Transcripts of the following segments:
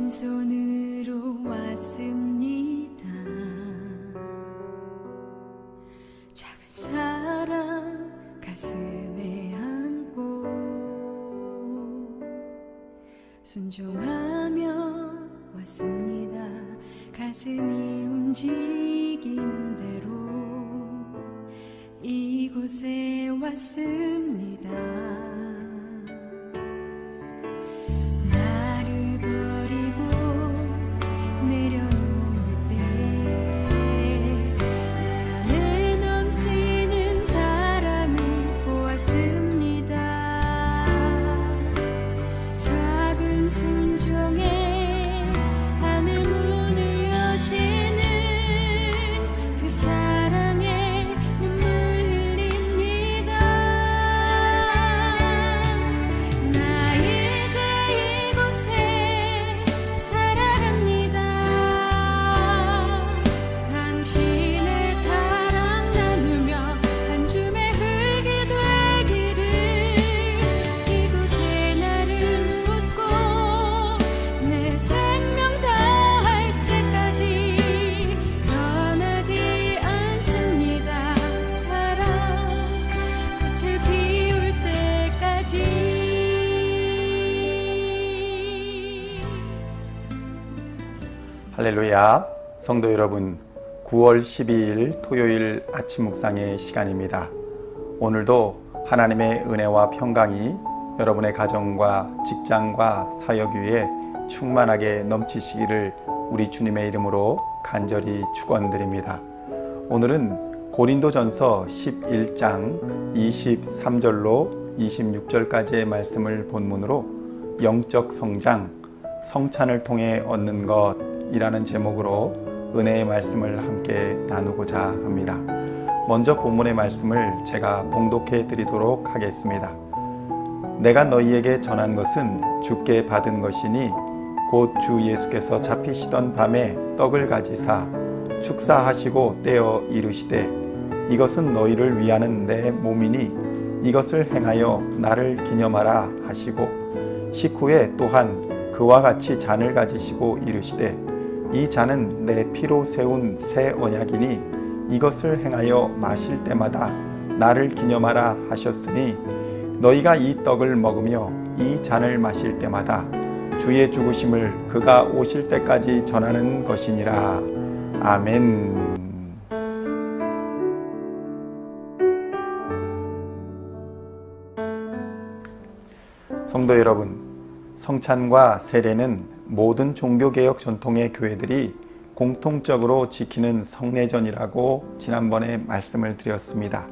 빈손으로 왔습니다. 작은 사랑 가슴에 안고 순종하며 왔습니다. 가슴이 움직이는 대로 이곳에 왔습니다. 나를 버리고 내려올 때 내 안에 넘치는 사랑을 보았습니다. 작은 순종에 하늘 문을 여시는 그 사랑에 눈물 흘립니다. 나 이제 이곳에 살아갑니다. 당신의 사랑 나누며 한 줌의 흙이 되기를. 이곳에 나를 묻고 내 생명 다할 때까지 떠나지 않습니다. 사랑 꽃을 피울 때까지. 할렐루야. 성도 여러분, 9월 12일 토요일 아침 묵상의 시간입니다. 오늘도 하나님의 은혜와 평강이 여러분의 가정과 직장과 사역 위에 충만하게 넘치시기를 우리 주님의 이름으로 간절히 축원드립니다. 오늘은 고린도전서 11장 23절로 26절까지의 말씀을 본문으로 영적 성장, 성찬을 통해 얻는 것이라는 제목으로 은혜의 말씀을 함께 나누고자 합니다. 먼저 본문의 말씀을 제가 봉독해 드리도록 하겠습니다. 내가 너희에게 전한 것은 주께 받은 것이니 곧 주 예수께서 잡히시던 밤에 떡을 가지사 축사하시고 떼어 이르시되 이것은 너희를 위하는 내 몸이니 이것을 행하여 나를 기념하라 하시고 식후에 또한 그와 같이 잔을 가지시고 이르시되 이 잔은 내 피로 세운 새 언약이니 이것을 행하여 마실 때마다 나를 기념하라 하셨으니 너희가 이 떡을 먹으며 이 잔을 마실 때마다 주의 죽으심을 그가 오실 때까지 전하는 것이니라. 아멘. 성도 여러분, 성찬과 세례는 모든 종교개혁 전통의 교회들이 공통적으로 지키는 성례전이라고 지난번에 말씀을 드렸습니다.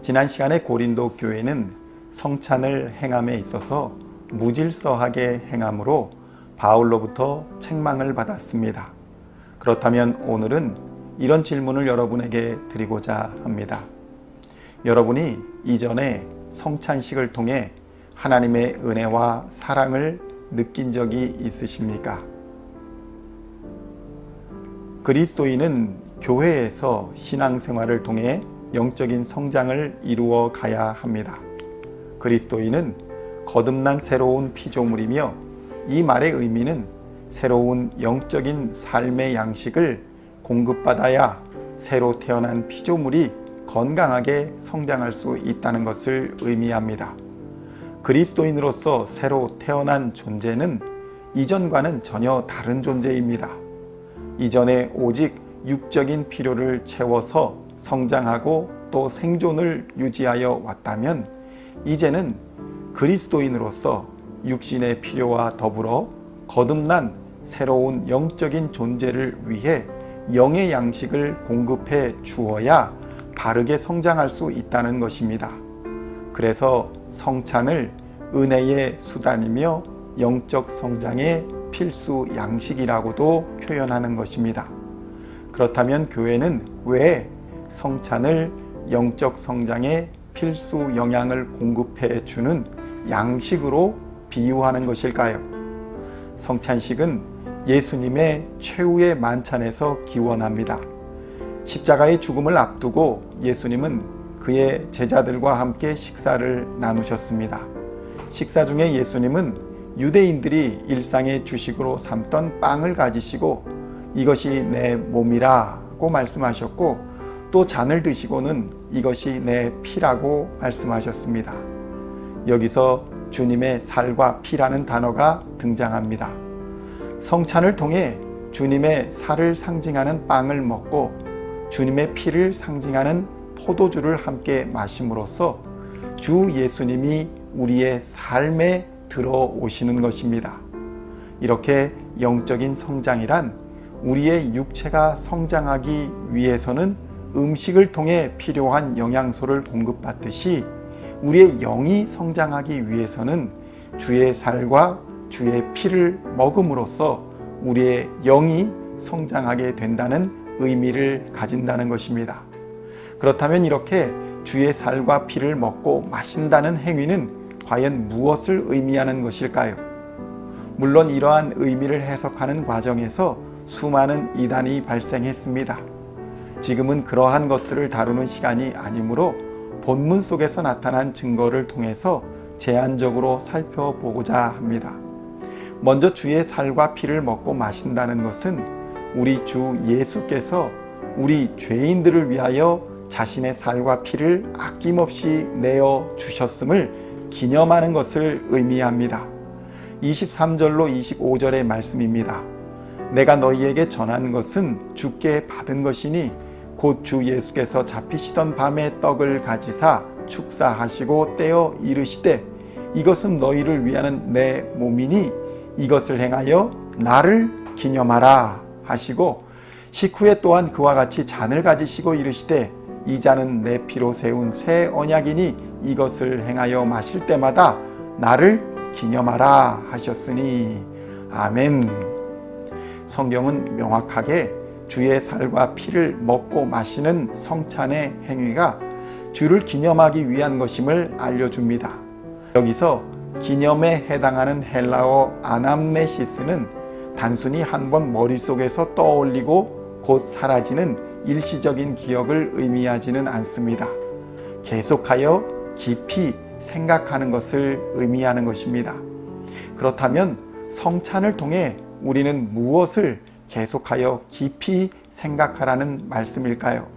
지난 시간에 고린도 교회는 성찬을 행함에 있어서 무질서하게 행함으로 바울로부터 책망을 받았습니다. 그렇다면 오늘은 이런 질문을 여러분에게 드리고자 합니다. 여러분이 이전에 성찬식을 통해 하나님의 은혜와 사랑을 느낀 적이 있으십니까? 그리스도인은 교회에서 신앙생활을 통해 영적인 성장을 이루어 가야 합니다. 그리스도인은 거듭난 새로운 피조물이며 이 말의 의미는 새로운 영적인 삶의 양식을 공급받아야 새로 태어난 피조물이 건강하게 성장할 수 있다는 것을 의미합니다. 그리스도인으로서 새로 태어난 존재는 이전과는 전혀 다른 존재입니다. 이전에 오직 육적인 필요를 채워서 성장하고 또 생존을 유지하여 왔다면 이제는 그리스도인으로서 육신의 필요와 더불어 거듭난 새로운 영적인 존재를 위해 영의 양식을 공급해 주어야 바르게 성장할 수 있다는 것입니다. 그래서 성찬을 은혜의 수단이며 영적 성장의 필수 양식이라고도 표현하는 것입니다. 그렇다면 교회는 왜 성찬을 영적 성장의 필수 영양을 공급해 주는 양식으로 비유하는 것일까요? 성찬식은 예수님의 최후의 만찬에서 기원합니다. 십자가의 죽음을 앞두고 예수님은 그의 제자들과 함께 식사를 나누셨습니다. 식사 중에 예수님은 유대인들이 일상의 주식으로 삼던 빵을 가지시고 이것이 내 몸이라고 말씀하셨고, 또 잔을 드시고는 이것이 내 피라고 말씀하셨습니다. 여기서 주님의 살과 피라는 단어가 등장합니다. 성찬을 통해 주님의 살을 상징하는 빵을 먹고 주님의 피를 상징하는 포도주를 함께 마심으로써 주 예수님이 우리의 삶에 들어오시는 것입니다. 이렇게 영적인 성장이란 우리의 육체가 성장하기 위해서는 음식을 통해 필요한 영양소를 공급받듯이 우리의 영이 성장하기 위해서는 주의 살과 주의 피를 먹음으로써 우리의 영이 성장하게 된다는 의미를 가진다는 것입니다. 그렇다면 이렇게 주의 살과 피를 먹고 마신다는 행위는 과연 무엇을 의미하는 것일까요? 물론 이러한 의미를 해석하는 과정에서 수많은 이단이 발생했습니다. 지금은 그러한 것들을 다루는 시간이 아니므로 본문 속에서 나타난 증거를 통해서 제한적으로 살펴보고자 합니다. 먼저 주의 살과 피를 먹고 마신다는 것은 우리 주 예수께서 우리 죄인들을 위하여 자신의 살과 피를 아낌없이 내어 주셨음을 기념하는 것을 의미합니다. 23절로 25절의 말씀입니다. 내가 너희에게 전한 것은 주께 받은 것이니 곧 주 예수께서 잡히시던 밤에 떡을 가지사 축사하시고 떼어 이르시되 이것은 너희를 위하는 내 몸이니 이것을 행하여 나를 기념하라 하시고, 식후에 또한 그와 같이 잔을 가지시고 이르시되 이 잔은 내 피로 세운 새 언약이니 이것을 행하여 마실 때마다 나를 기념하라 하셨으니. 아멘. 성경은 명확하게 주의 살과 피를 먹고 마시는 성찬의 행위가 주를 기념하기 위한 것임을 알려줍니다. 여기서 기념에 해당하는 헬라어 아남네시스는 단순히 한번 머릿속에서 떠올리고 곧 사라지는 일시적인 기억을 의미하지는 않습니다. 계속하여 깊이 생각하는 것을 의미하는 것입니다. 그렇다면 성찬을 통해 우리는 무엇을 계속하여 깊이 생각하라는 말씀일까요?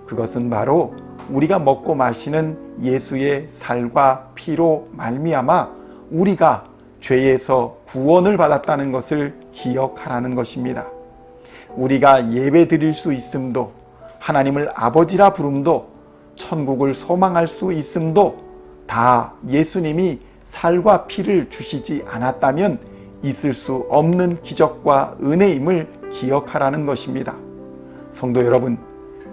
그것은 바로 우리가 먹고 마시는 예수의 살과 피로 말미암아 우리가 죄에서 구원을 받았다는 것을 기억하라는 것입니다. 우리가 예배 드릴 수 있음도, 하나님을 아버지라 부름도, 천국을 소망할 수 있음도 다 예수님이 살과 피를 주시지 않았다면 있을 수 없는 기적과 은혜임을 기억하라는 것입니다. 성도 여러분,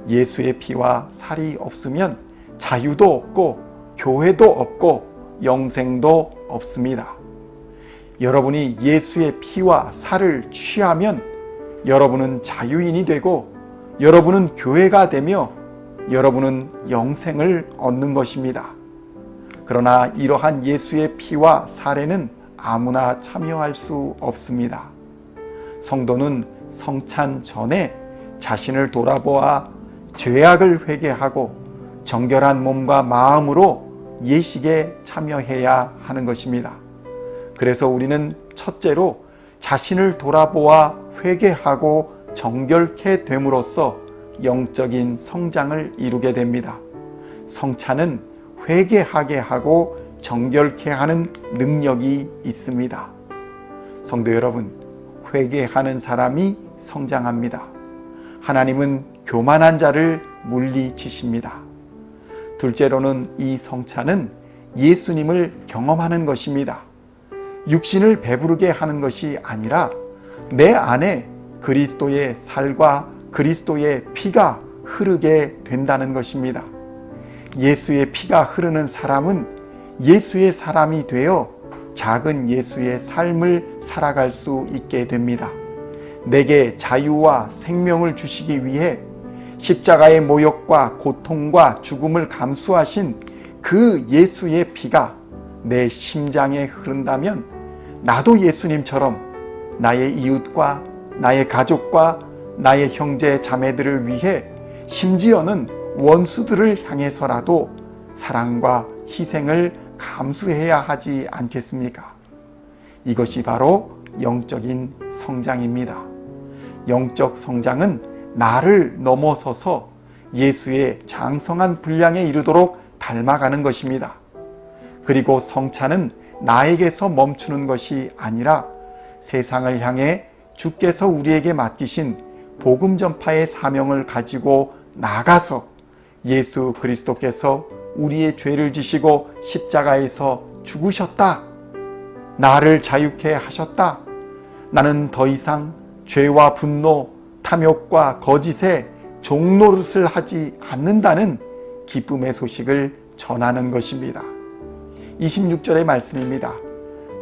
예수의 피와 살이 없으면 자유도 없고 교회도 없고 영생도 없습니다. 여러분이 예수의 피와 살을 취하면 여러분은 자유인이 되고 여러분은 교회가 되며 여러분은 영생을 얻는 것입니다. 그러나 이러한 예수의 피와 살에는 아무나 참여할 수 없습니다. 성도는 성찬 전에 자신을 돌아보아 죄악을 회개하고 정결한 몸과 마음으로 예식에 참여해야 하는 것입니다. 그래서 우리는 첫째로 자신을 돌아보아 회개하고 정결케 됨으로써 영적인 성장을 이루게 됩니다. 성찬은 회개하게 하고 정결케 하는 능력이 있습니다. 성도 여러분, 회개하는 사람이 성장합니다. 하나님은 교만한 자를 물리치십니다. 둘째로는 이 성찬은 예수님을 경험하는 것입니다. 육신을 배부르게 하는 것이 아니라 내 안에 그리스도의 살과 그리스도의 피가 흐르게 된다는 것입니다. 예수의 피가 흐르는 사람은 예수의 사람이 되어 작은 예수의 삶을 살아갈 수 있게 됩니다. 내게 자유와 생명을 주시기 위해 십자가의 모욕과 고통과 죽음을 감수하신 그 예수의 피가 내 심장에 흐른다면 나도 예수님처럼 나의 이웃과 나의 가족과 나의 형제 자매들을 위해 심지어는 원수들을 향해서라도 사랑과 희생을 감수해야 하지 않겠습니까? 이것이 바로 영적인 성장입니다. 영적 성장은 나를 넘어서서 예수의 장성한 분량에 이르도록 닮아가는 것입니다. 그리고 성찬은 나에게서 멈추는 것이 아니라 세상을 향해 주께서 우리에게 맡기신 복음 전파의 사명을 가지고 나가서 예수 그리스도께서 우리의 죄를 지시고 십자가에서 죽으셨다. 나를 자유케 하셨다. 나는 더 이상 죄와 분노, 탐욕과 거짓에 종노릇을 하지 않는다는 기쁨의 소식을 전하는 것입니다. 26절의 말씀입니다.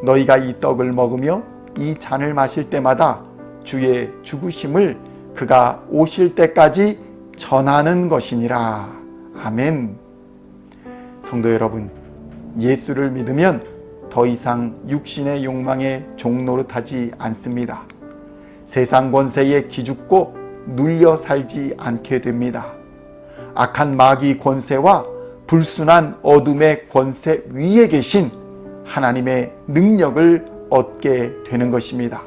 너희가 이 떡을 먹으며 이 잔을 마실 때마다 주의 죽으심을 그가 오실 때까지 전하는 것이니라. 아멘. 성도 여러분, 예수를 믿으면 더 이상 육신의 욕망에 종노릇하지 않습니다. 세상 권세에 기죽고 눌려 살지 않게 됩니다. 악한 마귀 권세와 불순한 어둠의 권세 위에 계신 하나님의 능력을 얻게 되는 것입니다.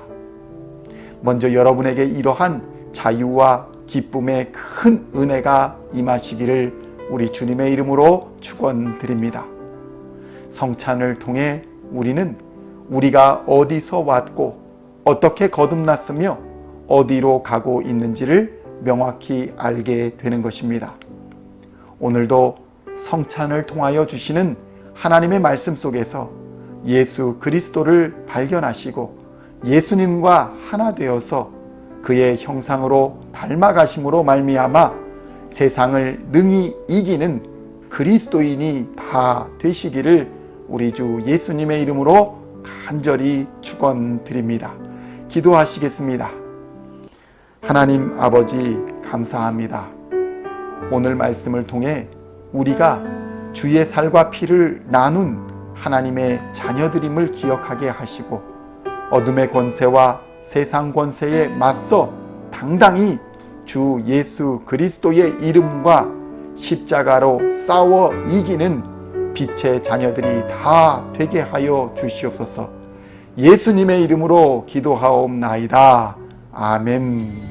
먼저 여러분에게 이러한 자유와 기쁨의 큰 은혜가 임하시기를 우리 주님의 이름으로 축원드립니다. 성찬을 통해 우리는 우리가 어디서 왔고 어떻게 거듭났으며 어디로 가고 있는지를 명확히 알게 되는 것입니다. 오늘도 성찬을 통하여 주시는 하나님의 말씀 속에서 예수 그리스도를 발견하시고 예수님과 하나 되어서 그의 형상으로 닮아가심으로 말미암아 세상을 능히 이기는 그리스도인이 다 되시기를 우리 주 예수님의 이름으로 간절히 축원드립니다. 기도하시겠습니다. 하나님 아버지 감사합니다. 오늘 말씀을 통해 우리가 주의 살과 피를 나눈 하나님의 자녀들임을 기억하게 하시고 어둠의 권세와 세상 권세에 맞서 당당히 주 예수 그리스도의 이름과 십자가로 싸워 이기는 빛의 자녀들이 다 되게 하여 주시옵소서. 예수님의 이름으로 기도하옵나이다. 아멘.